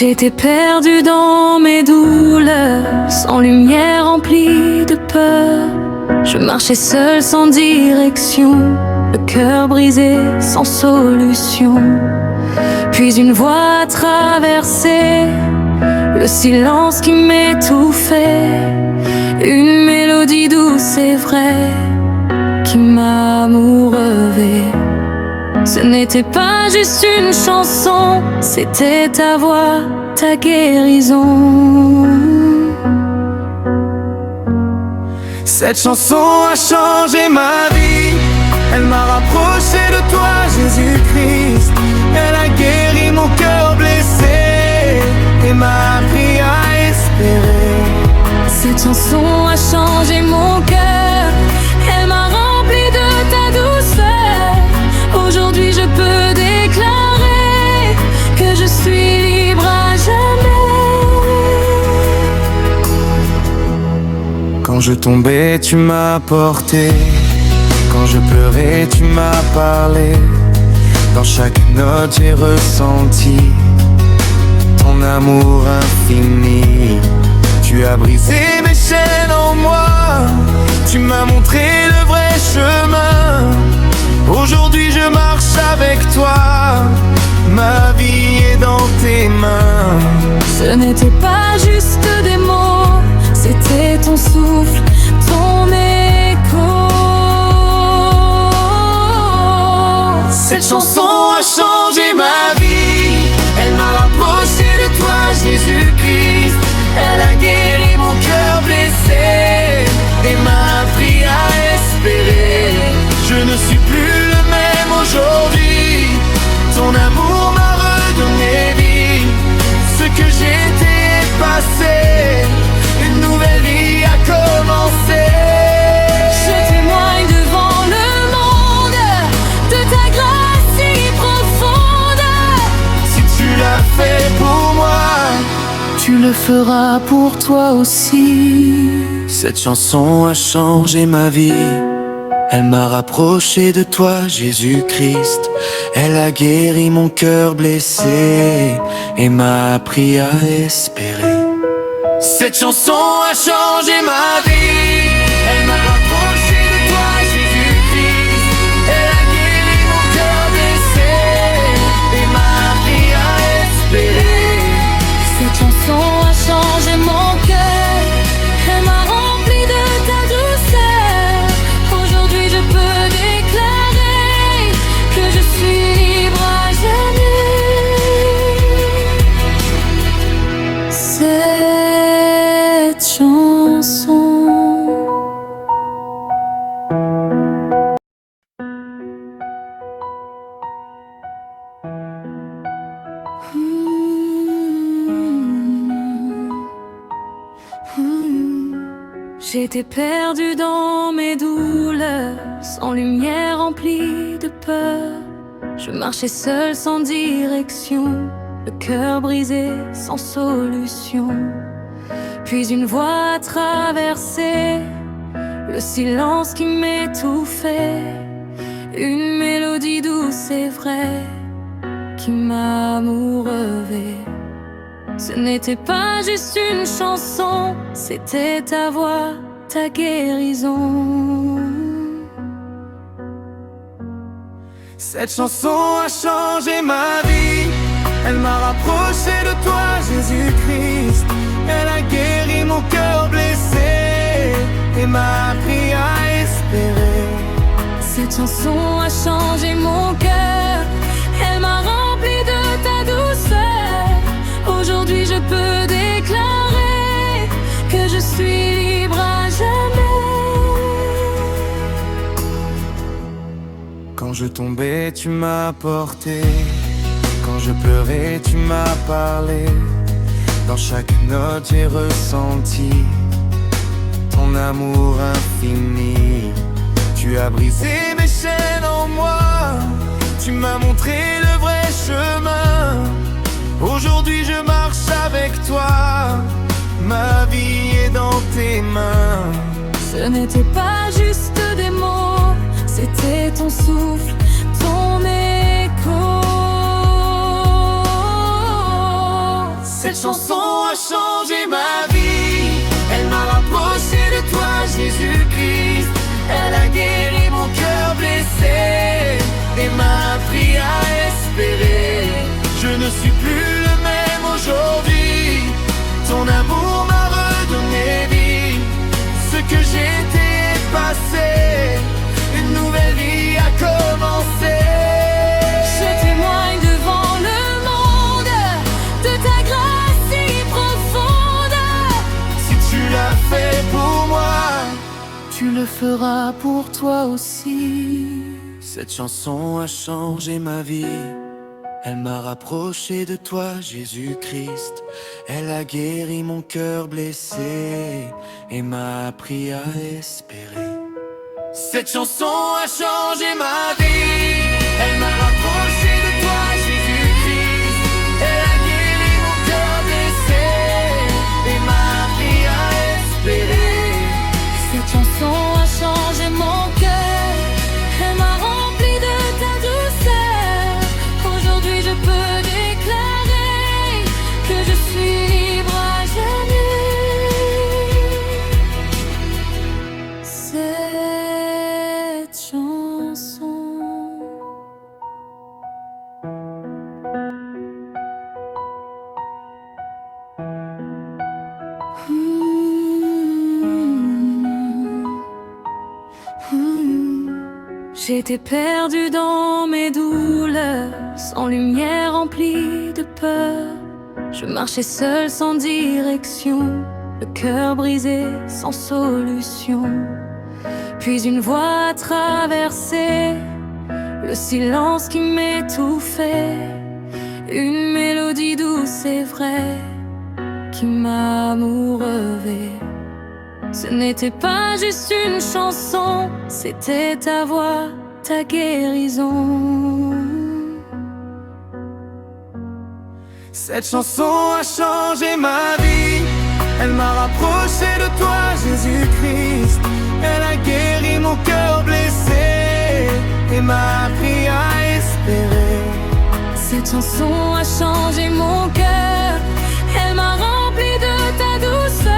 J'étais perdue dans mes douleurs, sans lumière, remplie de peur. Je marchais seule sans direction, le cœur brisé sans solution. Puis une voix a traversé le silence qui m'étouffait, une mélodie douce et vraie qui m'a amoureuvé. Ce n'était pas juste une chanson, c'était ta voix, ta guérison. Cette chanson a changé ma vie. Elle m'a rapproché de toi, Jésus-Christ. Elle a guéri mon cœur blessé et m'a appris à espérer. Cette chanson a changé mon cœur. Elle m'a rempli de ta douceur. Aujourd'hui je peux déclarer que je suis libre à jamais. Quand je tombais, tu m'as porté. Quand je pleurais, tu m'as parlé. Dans chaque note, j'ai ressenti ton amour infini. Tu as brisé mes chaînes en moi. Tu m'as montré le vrai chemin. Aujourd'hui, je marche avec toi. Ma vie est dans tes mains. Ce n'était pas juste des mots, c'était ton souffle, ton écho. Cette chanson a changé ma vie. Elle m'a rapproché de toi, Jésus-Christ. Elle a guéri mon cœur blessé et m'a appris à espérer. Je ne suis plus le même aujourd'hui. Ton amour m'a redonné vie. Ce que j'étais est passé. Une nouvelle vie a commencé. Je témoigne devant le monde de ta grâce si profonde. Si tu l'as fait pour moi, tu le feras pour toi aussi. cette chanson a changé ma vie. Elle m'a rapproché de toi, Jésus-Christ. Elle a guéri mon cœur blessé et m'a appris à espérer. Cette chanson a changé ma vie. Elle m'a rapproché de toi, Jésus-Christ. Elle a guéri mon cœur blessé et m'a appris à espérer. Cette chanson a changé mon cœur. Elle m'a rempli de ta douceur. Aujourd'hui je peux déclarer que je suis libre à jamais. Cette chanson J'étais perdue dans mes douleurs, sans lumière, remplie de peur. Je marchais seule sans direction, le cœur brisé sans solution. Puis une voix a traversé le silence qui m'étouffait, une mélodie douce et vraie qui m'a amoureuvé. Ce n'était pas juste une chanson, c'était ta voix, ta guérison. Cette chanson a changé ma vie. Elle m'a rapproché de toi, Jésus-Christ. Elle a guéri mon cœur blessé et m'a appris à espérer. Cette chanson a changé mon cœur. Elle m'a rempli de ta douceur. Aujourd'hui je peux déclarer que je suis libre à jamais. Quand je tombais, tu m'as porté. Quand je pleurais, tu m'as parlé. Dans chaque note, j'ai ressenti ton amour infini. Tu as brisé mes chaînes en moi. Tu m'as montré le vrai chemin. Aujourd'hui, je marche avec toi. Ma vie est dans tes mains. Ce n'était pas juste des mots, c'était ton souffle, ton écho. Cette chanson a changé ma vie. Elle m'a rapproché de toi, Jésus-Christ. Elle a guéri mon cœur blessé et m'a appris à espérer. Je ne suis plus le même aujourd'hui. Ton amour m'a redonné vie. Ce que j'étais est passé. Une nouvelle vie a commencé. Je témoigne devant le monde de ta grâce si profonde. Si tu l'as fait pour moi, tu le feras pour toi aussi. Cette chanson a changé ma vie. Elle m'a rapproché de toi, Jésus-Christ. Elle a guéri mon cœur blessé et m'a appris à espérer. Cette chanson a changé ma vie. Elle m'a rapproché de toi, Jésus-Christ. Elle a guéri mon cœur blessé et m'a appris à espérer. Cette chanson a changé mon cœur. Elle m'a rempli de ta douceur. Aujourd'hui je peux déclarer que je suis libre à jamais. Cette chanson J'étais perdue dans mes douleurs, sans lumière, remplie de peur. Je marchais seule sans direction, le cœur brisé sans solution. Puis une voix a traversé le silence qui m'étouffait. Une mélodie douce et vraie qui m'a amoureuvé. Ce n'était pas juste une chanson, c'était ta voix, ta guérison. Cette chanson a changé ma vie. Elle m'a rapproché de toi, Jésus-Christ. Elle a guéri mon cœur blessé et m'a appris à espérer. Cette chanson a changé mon cœur. Elle m'a rempli de ta douceur.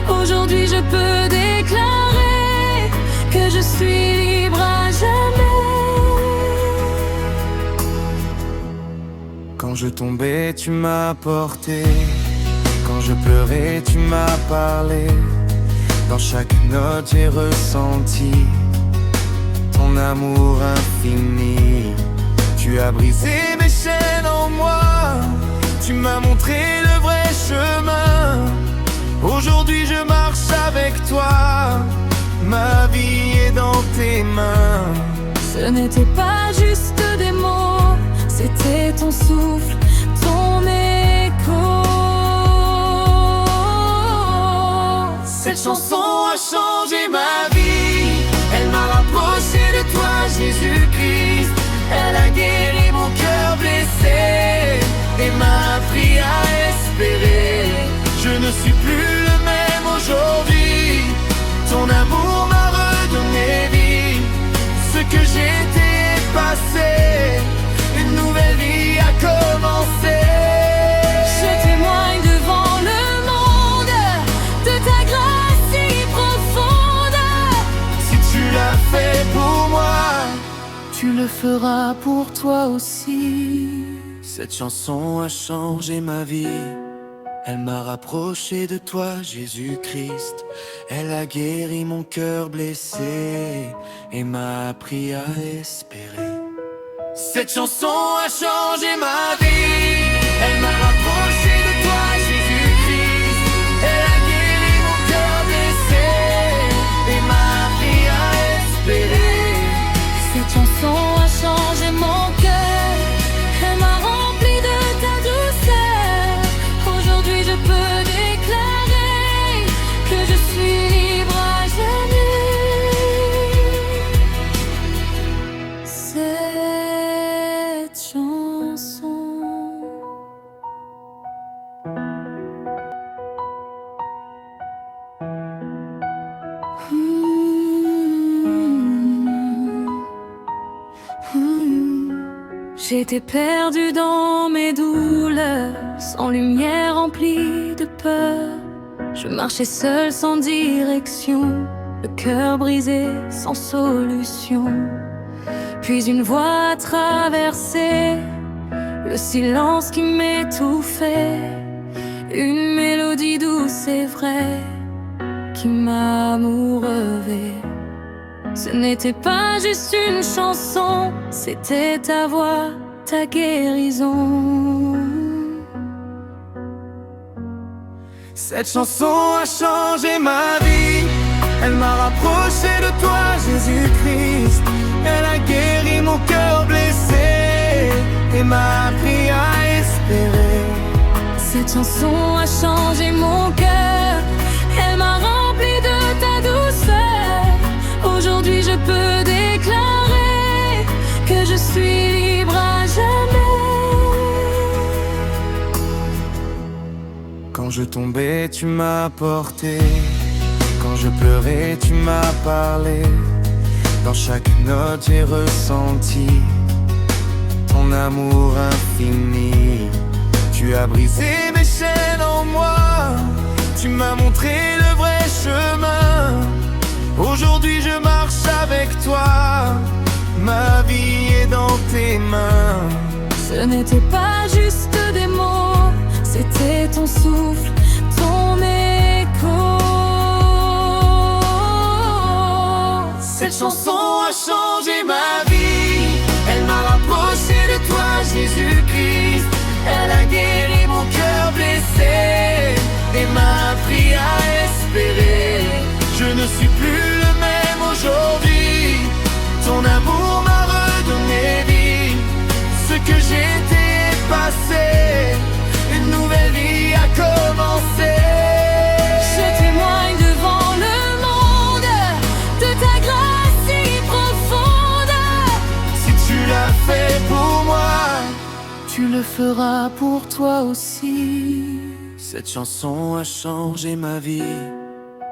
Aujourd'hui je peux déclarer que je suis libre à jamais. Quand je tombais, tu m'as porté. Quand je pleurais, tu m'as parlé. Dans chaque note, j'ai ressenti ton amour infini. Tu as brisé mes chaînes en moi. Tu m'as montré le vrai chemin. Aujourd'hui, je marche avec toi. Ma vie est dans tes mains. Ce n'était pas juste des mots, c'était ton souffle, ton écho. Cette chanson a changé ma vie. Elle m'a rapproché de toi, Jésus-Christ. Elle a guéri mon cœur blessé et m'a appris à espérer. Je ne suis plus le même aujourd'hui. Ton amour m'a redonné vie. Ce que j'étais est passé. Une nouvelle vie a commencé. Je témoigne devant le monde de ta grâce si profonde. Si tu l'as fait pour moi, tu le feras pour toi aussi. Cette chanson a changé ma vie. Elle m'a rapproché de toi, Jésus-Christ. Elle a guéri mon cœur blessé et m'a appris à espérer. Cette chanson a changé ma vie. Elle m'a rapproché de toi, Jésus-Christ. Elle a guéri mon cœur blessé et m'a appris à espérer. Cette chanson a changé mon cœur. Elle m'a rempli de ta douceur. Aujourd'hui je peux déclarer que je suis libre à jamais. Cette chanson J'étais perdue dans mes douleurs, sans lumière, remplie de peur. Je marchais seul sans direction, le cœur brisé sans solution. Puis une voix a traversé le silence qui m'étouffait, une mélodie douce et vraie qui m'amoureuvait. Ce n'était pas juste une chanson, c'était ta voix, ta guérison. Cette chanson a changé ma vie. Elle m'a rapproché de toi, Jésus-Christ. Elle a guéri mon cœur blessé et m'a appris à espérer. Cette chanson a changé mon cœur. Elle m'a rempli de ta douceur. Aujourd'hui je peux déclarer que je suis libre à jamais. Quand je tombais, tu m'as porté. Quand je pleurais, tu m'as parlé. Dans chaque note, j'ai ressenti ton amour infini. Tu as brisé mes chaînes en moi. Tu m'as montré le vrai chemin. Aujourd'hui, je marche avec toi. Ma vie est dans tes mains. Ce n'était pas juste des mots, c'était ton souffle, ton écho. Cette chanson a changé ma vie. Elle m'a rapproché de toi, Jésus-Christ. Elle a guéri mon cœur blessé et m'a appris à espérer. Je ne suis plus le même aujourd'hui. Ton amour m'a redonné vie. Ce que j'étais est passé. Une nouvelle vie a commencé. Je témoigne devant le monde de ta grâce si profonde. Si tu l'as fait pour moi, tu le feras pour toi aussi. Cette chanson a changé ma vie.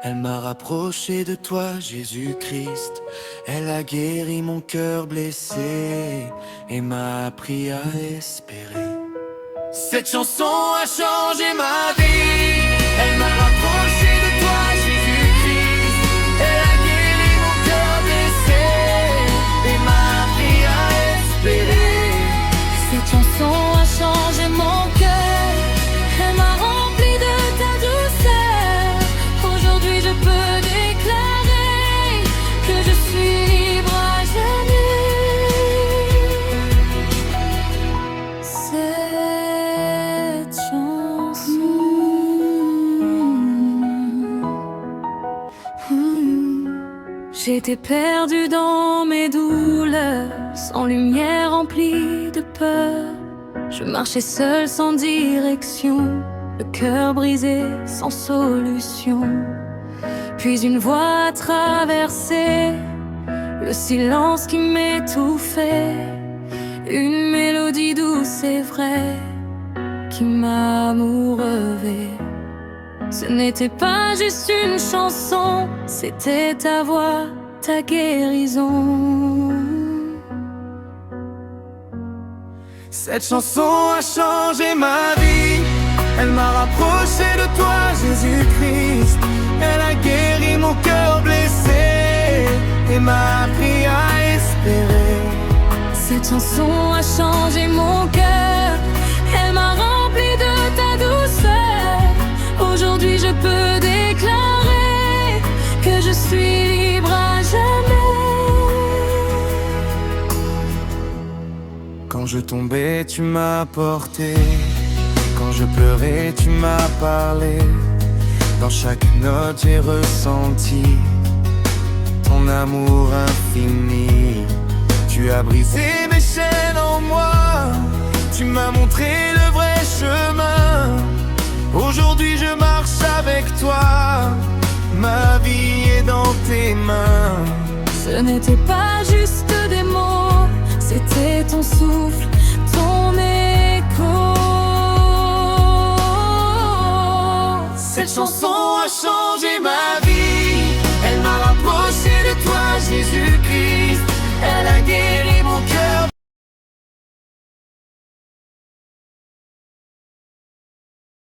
Elle m'a rapproché de toi, Jésus-Christ. Elle a guéri mon cœur blessé et m'a appris à espérer. Cette chanson a changé ma vie. Elle m'a rapproché de toi, Jésus-Christ. Elle a guéri mon cœur blessé et m'a appris à espérer. Cette chanson a changé mon cœur. Elle m'a rempli de ta douceur. Aujourd'hui je peux déclarer que je suis libre à jamais. Cette chanson J'étais perdue dans mes douleurs, sans lumière, remplie de peur. Je marchais seul sans direction, le cœur brisé sans solution. Puis une voix a traversé le silence qui m'étouffait, une mélodie douce et vraie qui m'amoureuvait. Ce n'était pas juste une chanson, c'était ta voix, ta guérison. Cette chanson a changé ma vie. Elle m'a rapproché de toi, Jésus-Christ. Elle a guéri mon cœur blessé et m'a appris à espérer. Cette chanson a changé mon cœur. Elle m'a rempli de ta douceur. Aujourd'hui je peux déclarer que je suis libre à jamais. Quand je tombais, tu m'as porté. Quand je pleurais, tu m'as parlé. Dans chaque note, j'ai ressenti ton amour infini. Tu as brisé mes chaînes en moi. Tu m'as montré le vrai chemin. Aujourd'hui, je marche avec toi. Ma vie est dans tes mains. Ce n'était pas juste des mots, c'était ton souffle, ton écho. Cette chanson a changé